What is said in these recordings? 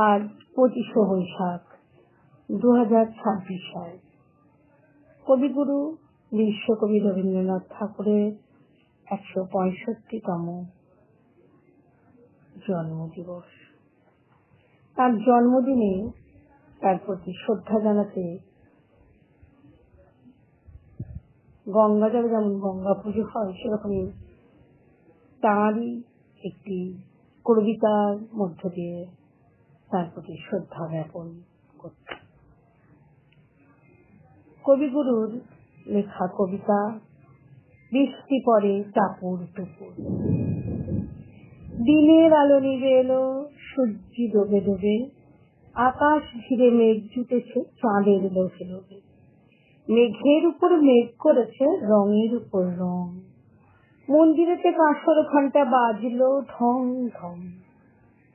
আর 25শে বৈশাখ 2026 সাল। কবিগুরু বিশ্বকবি রবীন্দ্রনাথ ঠাকুরের 165তম জন্মদিবস। তার জন্মদিনে তার প্রতি শ্রদ্ধা জানাতে গঙ্গাজলে যেমন গঙ্গা পুজো হয়, সেরকমই তাঁরই একটি কবিতার মধ্য দিয়ে তার প্রতি শ্রদ্ধা জ্ঞাপন করত। কবিগুরুর লেখা কবিতা বৃষ্টি পড়ে টাপুর টুপুর, দিনের আলো নিভে এলো, সূর্য ডোবে ডোবে, আকাশ ঘিরে মেঘ জুটেছে চাঁদের লোভে লোভে, মেঘের উপর মেঘ করেছে রঙের উপর রং, মন্দিরেতে কাঁসর ঘন্টা বাজলো ঢং ঢং,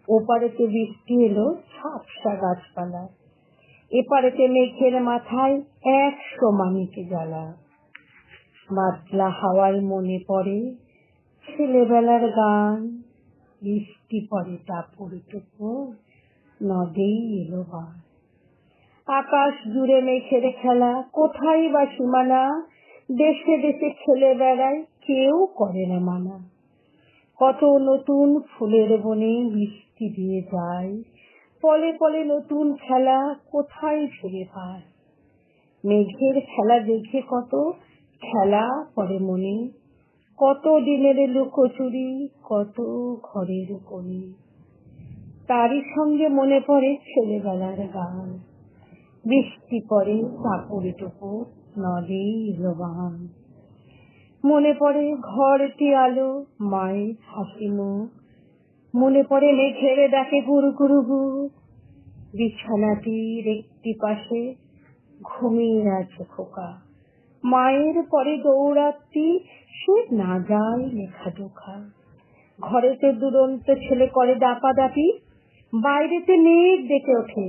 ওপারেতে বৃষ্টি এলো ঝাপসা গাছপালা, এপারেতে মেঘের মাথায় 100 মানিক জ্বালা, বাদলা হাওয়ায় মনে পড়ে ছেলেবেলার গান, বৃষ্টি পড়ে টাপুর টুপুর, নদেই এলো বান, আকাশ জুড়ে মেঘের খেলা, কোথায় বা সীমানা, দেশে দেশে খেলে বেড়ায়, কেউ করে না মানা, কত নতুন ফুলের বনে বৃষ্টি দিয়ে যায়, পলে পলে নতুন খেলা কোথায় ফিরে পায়, মেঘের খেলা দেখে কত খেলা করে মনে, কত দিনের লুকোচুরি, কত ঘরের কোণে, তারই সঙ্গে মনে পড়ে ছেলেবেলার গান, বৃষ্টি পড়ে টাপুর টুপুর, নদেই এলো বান, মনে পড়ে ঘরটি আলো, মায়ের হাসি মুখ, মনে পড়ে মেঘের ডাকে গুরু গুরু গু, বিছানাটির একটি পাশে ঘুমিয়ে আছে খোকা, মায়ের পরে দৌড়াচ্ছি সে না যায় লেখা জোখা, ঘরেতে দুরন্ত ছেলে করে ডাপাডাপি, বাইরেতে মেঘ ডেকে ওঠে,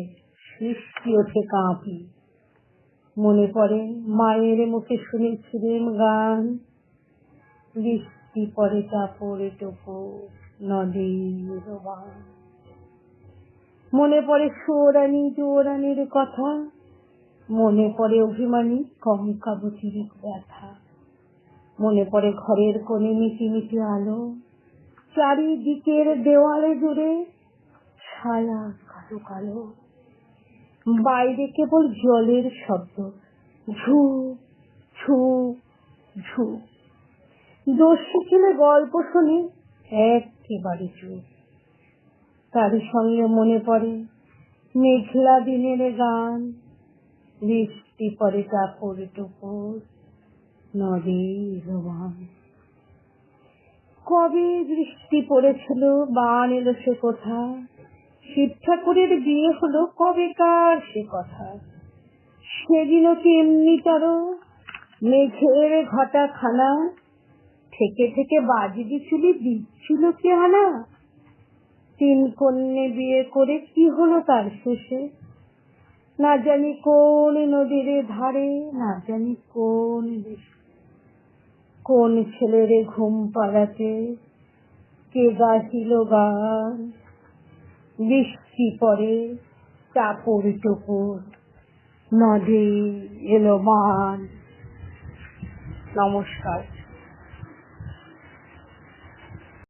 সৃষ্টি ওঠে কাঁপি, মনে পড়ে মায়ের মুখে শুনেছিলেন গান, বৃষ্টি পড়ে টাপুর টুপুর, নদী এলো বান, মনে পড়ে সুয়োরানী জুয়োরানীর কথা, মনে পড়ে অভিমানী কঙ্কাবতীর ব্যথা, মনে পড়ে ঘরের কোণে মিটি মিটি আলো, চারিদিকের দেওয়ালে জুড়ে ছায়া কালো কালো, বাইরে কেবল জলের শব্দ, ঝু ঝু ঝু, দস্যু ছেলে গল্প শুনি একেবারে চুপ, তারই সঙ্গে মনে পড়ে মেঘলা দিনের গান, বৃষ্টি পড়ে টাপুর টুপুর, নদী এলো বান, কবে বৃষ্টি পড়েছিল বান এলো সে কোথা, শিব ঠাকুরের বিয়ে হলো কবেকার সে কথা, সেদিনও কি এমনি তারো মেঘের ঘটা খানা, থেকে থেকে বাজবি চুলি দিচ্ছিল কি হানা, 3 কন্যে বিয়ে করে কি হলো তার শেষে, না জানি কোন নদীর ধারে, না জানি কোন দেশে, কোন ছেলেরে ঘুম পাড়াতে কে গাহিল গান, বৃষ্টি পড়ে টাপুর টুপুর, নদী এলো বান। নমস্কার।